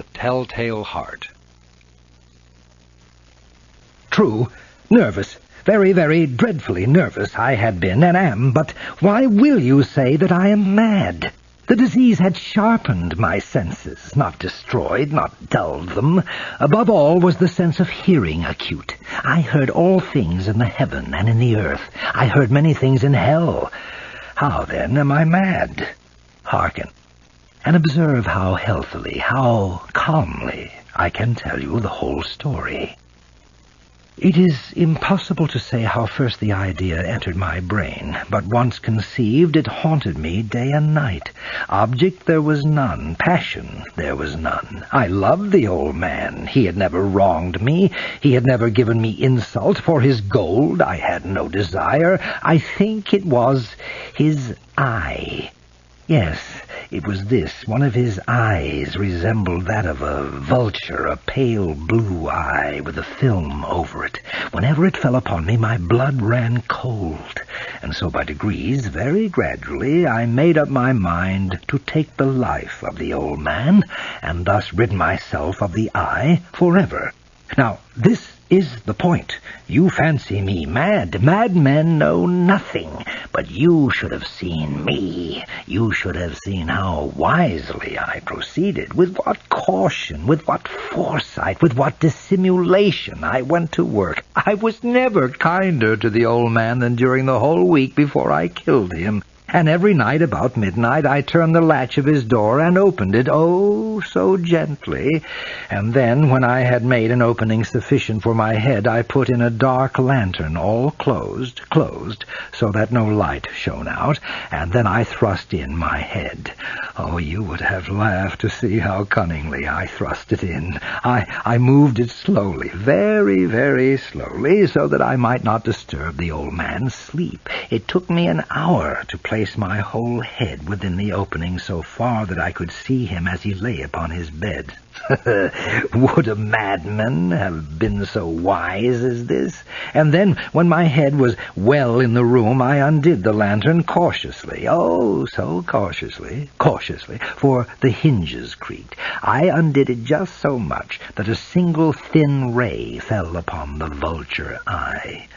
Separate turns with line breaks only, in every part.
The Telltale Heart.
True, nervous, very, very dreadfully nervous I had been and am, but why will you say that I am mad? The disease had sharpened my senses, not destroyed, not dulled them. Above all was the sense of hearing acute. I heard all things in the heaven and in the earth. I heard many things in hell. How, then, am I mad? Hearken, and observe how healthily, how calmly I can tell you the whole story. It is impossible to say how first the idea entered my brain, but once conceived, it haunted me day and night. Object there was none, passion there was none. I loved the old man. He had never wronged me. He had never given me insult. For his gold I had no desire. I think it was his eye. Yes, it was this. One of his eyes resembled that of a vulture, a pale blue eye with a film over it. Whenever it fell upon me, my blood ran cold. And so by degrees, very gradually, I made up my mind to take the life of the old man, and thus rid myself of the eye forever. Now, this is the point. You fancy me mad. Madmen know nothing. But you should have seen me. You should have seen how wisely I proceeded, with what caution, with what foresight, with what dissimulation I went to work. I was never kinder to the old man than during the whole week before I killed him. And every night about midnight I turned the latch of his door and opened it, oh, so gently. And then, when I had made an opening sufficient for my head, I put in a dark lantern, all closed, so that no light shone out, and then I thrust in my head. Oh, you would have laughed to see how cunningly I thrust it in. I moved it slowly, very, very slowly, so that I might not disturb the old man's sleep. It took me an hour to place my whole head within the opening so far that I could see him as he lay upon his bed. Would a madman have been so wise as this? And then, when my head was well in the room, I undid the lantern cautiously, oh, so cautiously, for the hinges creaked. I undid it just so much that a single thin ray fell upon the vulture eye.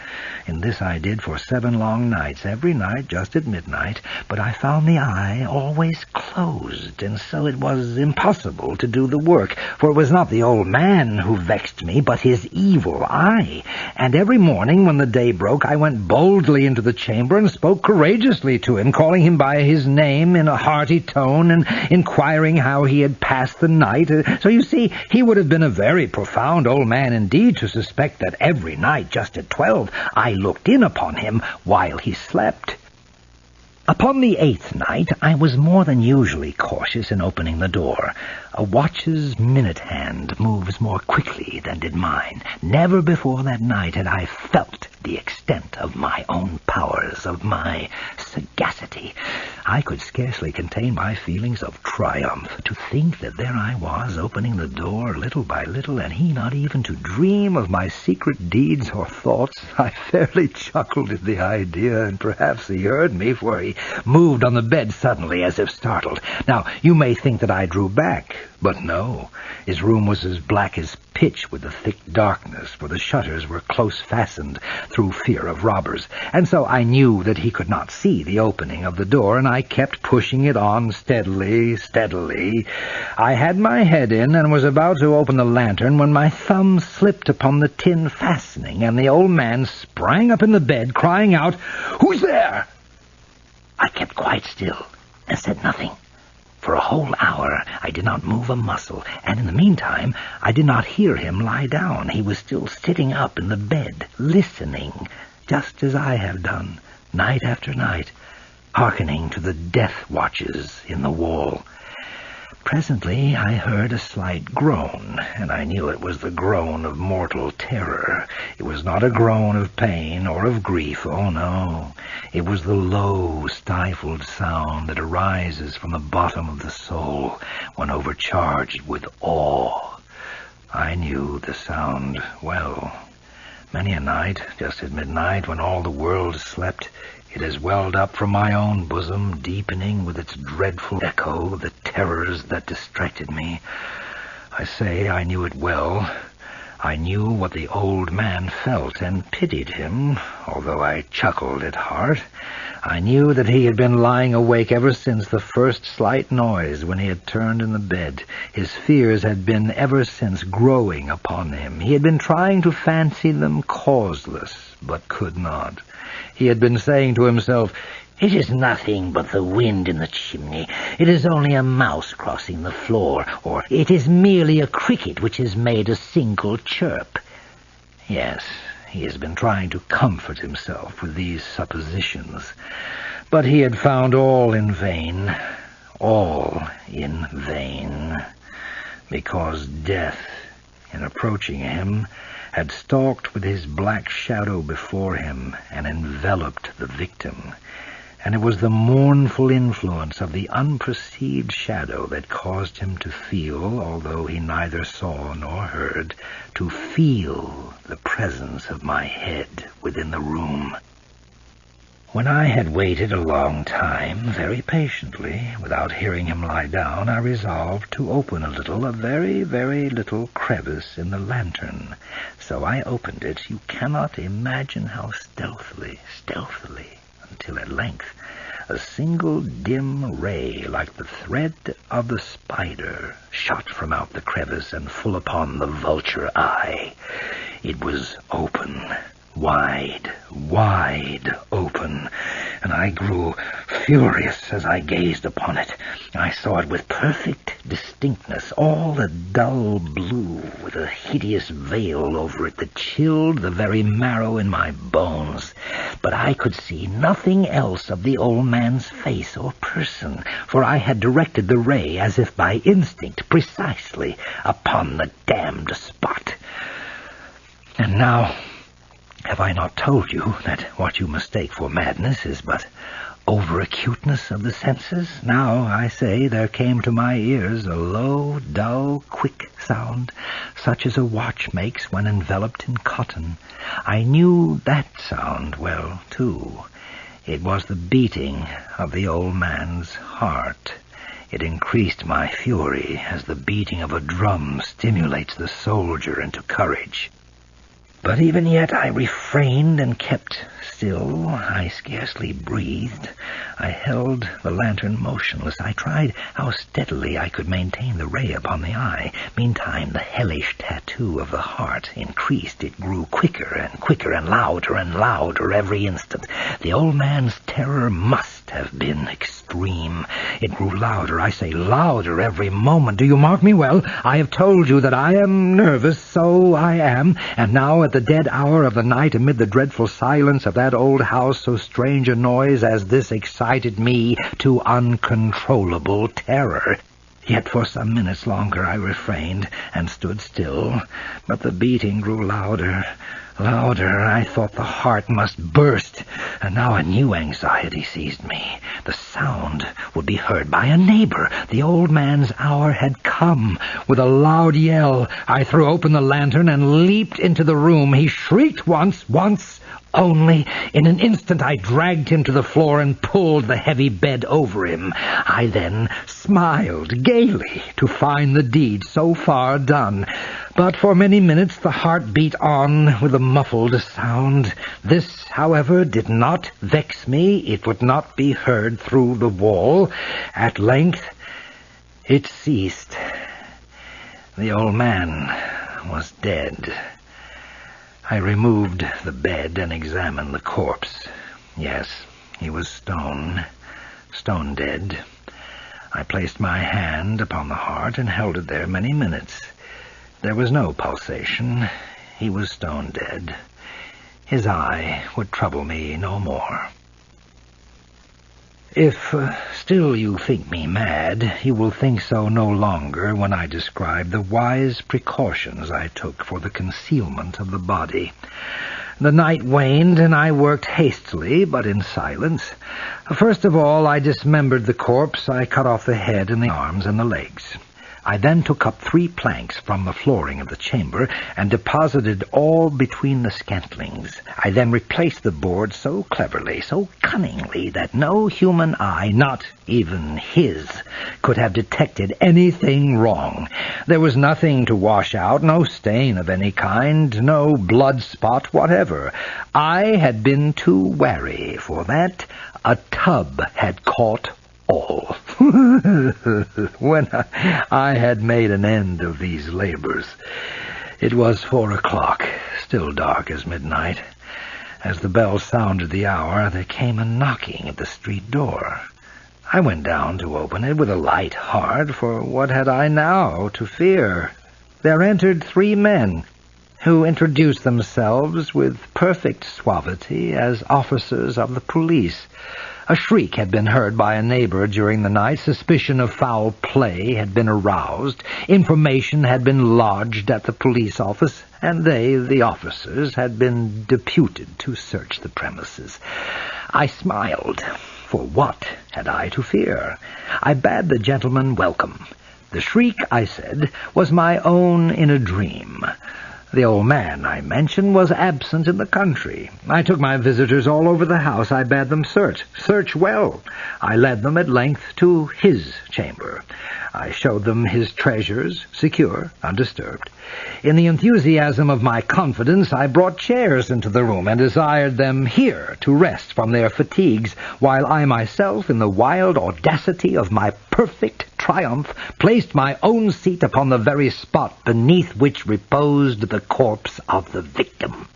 And this I did for 7 long nights, every night just at midnight, but I found the eye always closed, and so it was impossible to do the work, for it was not the old man who vexed me, but his evil eye. And every morning when the day broke, I went boldly into the chamber and spoke courageously to him, calling him by his name in a hearty tone, and inquiring how he had passed the night. So you see, he would have been a very profound old man indeed to suspect that every night, just at 12, I looked in upon him while he slept. Upon the 8th night, I was more than usually cautious in opening the door. A watch's minute hand moves more quickly than did mine. Never before that night had I felt the extent of my own powers, of my sagacity. I could scarcely contain my feelings of triumph. To think that there I was, opening the door little by little, and he not even to dream of my secret deeds or thoughts. I fairly chuckled at the idea, and perhaps he heard me, for he moved on the bed suddenly as if startled. Now, you may think that I drew back, but no. His room was as black as pitch with the thick darkness, for the shutters were close fastened through fear of robbers, and so I knew that he could not see the opening of the door, and I kept pushing it on steadily. I had my head in and was about to open the lantern when my thumb slipped upon the tin fastening, and the old man sprang up in the bed, crying out, "Who's there?" I kept quite still and said nothing. For a whole hour I did not move a muscle, and in the meantime I did not hear him lie down. He was still sitting up in the bed, listening, just as I have done, night after night, hearkening to the death watches in the wall. Presently I heard a slight groan, and I knew it was the groan of mortal terror. It was not a groan of pain or of grief, oh no. It was the low, stifled sound that arises from the bottom of the soul when overcharged with awe. I knew the sound well. Many a night, just at midnight, when all the world slept, it has welled up from my own bosom, deepening with its dreadful echo the terrors that distracted me. I say I knew it well. I knew what the old man felt and pitied him, although I chuckled at heart. I knew that he had been lying awake ever since the first slight noise when he had turned in the bed. His fears had been ever since growing upon him. He had been trying to fancy them causeless, but could not. He had been saying to himself, "It is nothing but the wind in the chimney. It is only a mouse crossing the floor, or it is merely a cricket which has made a single chirp." Yes, he has been trying to comfort himself with these suppositions, but he had found all in vain, because death, in approaching him, had stalked with his black shadow before him and enveloped the victim. And it was the mournful influence of the unperceived shadow that caused him to feel, although he neither saw nor heard, to feel the presence of my head within the room. When I had waited a long time, very patiently, without hearing him lie down, I resolved to open a very, very little crevice in the lantern. So I opened it. You cannot imagine how stealthily, until at length a single dim ray, like the thread of the spider, shot from out the crevice and full upon the vulture eye. It was open, wide open, and I grew furious as I gazed upon it. I saw it with perfect distinctness, all a dull blue, with a hideous veil over it that chilled the very marrow in my bones. But I could see nothing else of the old man's face or person, for I had directed the ray, as if by instinct, precisely upon the damned spot. And now, have I not told you that what you mistake for madness is but over-acuteness of the senses? Now, I say, there came to my ears a low, dull, quick sound, such as a watch makes when enveloped in cotton. I knew that sound well, too. It was the beating of the old man's heart. It increased my fury, as the beating of a drum stimulates the soldier into courage. But even yet I refrained and kept still. I scarcely breathed. I held the lantern motionless. I tried how steadily I could maintain the ray upon the eye. Meantime, the hellish tattoo of the heart increased. It grew quicker and louder every instant. The old man's terror must have been extreme. It grew louder, I say louder every moment. Do you mark me well? I have told you that I am nervous, so I am, and now at the dead hour of the night, amid the dreadful silence of that old house, so strange a noise as this excited me to uncontrollable terror. Yet for some minutes longer I refrained and stood still, but the beating grew louder. I thought the heart must burst, and now a new anxiety seized me. The sound would be heard by a neighbor. The old man's hour had come. With a loud yell, I threw open the lantern and leaped into the room. He shrieked once only. In an instant I dragged him to the floor and pulled the heavy bed over him. I then smiled gaily to find the deed so far done. But for many minutes the heart beat on with a muffled sound. This, however, did not vex me. It would not be heard through the wall. At length it ceased. The old man was dead. I removed the bed and examined the corpse. Yes, he was stone dead. I placed my hand upon the heart and held it there many minutes. There was no pulsation. He was stone dead. His eye would trouble me no more. If still you think me mad, you will think so no longer when I describe the wise precautions I took for the concealment of the body. The night waned, and I worked hastily, but in silence. First of all, I dismembered the corpse. I cut off the head and the arms and the legs. I then took up 3 planks from the flooring of the chamber and deposited all between the scantlings. I then replaced the board so cleverly, so cunningly, that no human eye, not even his, could have detected anything wrong. There was nothing to wash out, no stain of any kind, no blood spot whatever. I had been too wary for that. A tub had caught all. When I had made an end of these labors, it was 4 o'clock, still dark as midnight. As the bell sounded the hour, there came a knocking at the street door. I went down to open it with a light heart, for what had I now to fear? There entered 3 men, who introduced themselves with perfect suavity as officers of the police. A shriek had been heard by a neighbor during the night. Suspicion of foul play had been aroused. Information had been lodged at the police office, and they, the officers, had been deputed to search the premises. I smiled, for what had I to fear? I bade the gentleman welcome. The shriek, I said, was my own in a dream. The old man I mentioned was absent in the country. I took my visitors all over the house. I bade them search well. I led them at length to his chamber. I showed them his treasures, secure, undisturbed. In the enthusiasm of my confidence, I brought chairs into the room and desired them here to rest from their fatigues, while I myself, in the wild audacity of my perfect triumph, placed my own seat upon the very spot beneath which reposed the corpse of the victim.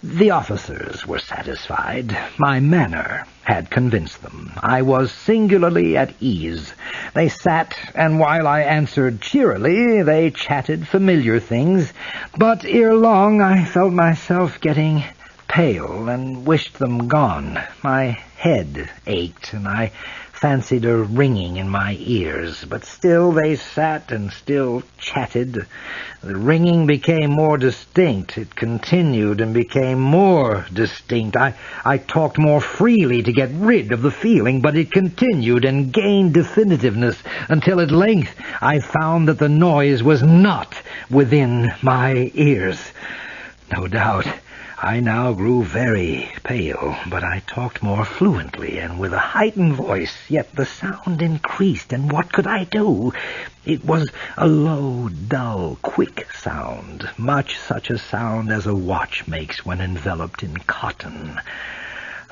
The officers were satisfied. My manner had convinced them. I was singularly at ease. They sat, and while I answered cheerily, they chatted familiar things, but ere long I felt myself getting pale and wished them gone. My head ached, and I fancied a ringing in my ears, but still they sat and still chatted. The ringing became more distinct. It continued and became more distinct. I talked more freely to get rid of the feeling, but it continued and gained definitiveness until at length I found that the noise was not within my ears. No doubt I now grew very pale, but I talked more fluently and with a heightened voice, yet the sound increased, and what could I do? It was a low, dull, quick sound, much such a sound as a watch makes when enveloped in cotton.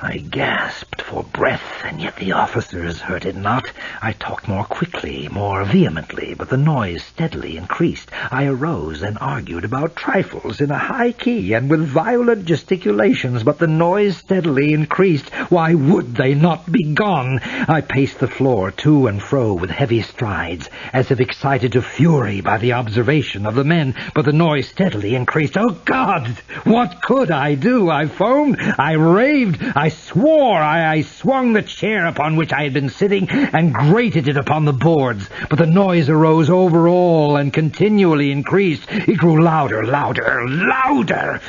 I gasped for breath, and yet the officers heard it not. I talked more quickly, more vehemently, but the noise steadily increased. I arose and argued about trifles in a high key and with violent gesticulations, but the noise steadily increased. Why would they not be gone? I paced the floor to and fro with heavy strides, as if excited to fury by the observation of the men, but the noise steadily increased. Oh, God! What could I do? I foamed, I raved, I swore. I swung the chair upon which I had been sitting and grated it upon the boards, but the noise arose over all and continually increased. It grew louder, louder, louder.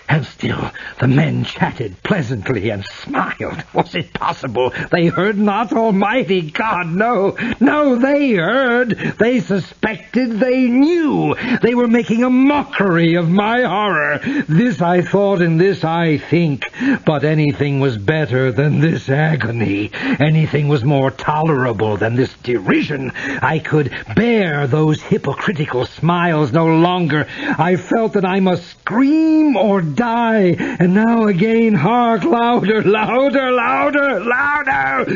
And still the men chatted pleasantly and smiled. Was it possible they heard not? Almighty God, no, no, they heard, they suspected, they knew. They were making a mockery of my horror. This I thought, and this I think. But anything was better than this agony. Anything was more tolerable than this derision. I could bear those hypocritical smiles no longer. I felt that I must scream or die, and now again, hark, louder, louder, louder, louder!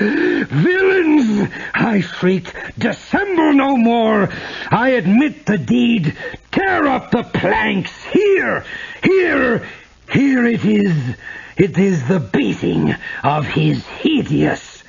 Villains! I shrieked, dissemble no more! I admit the deed! Tear up the planks! Here it is! It is the beating of his hideous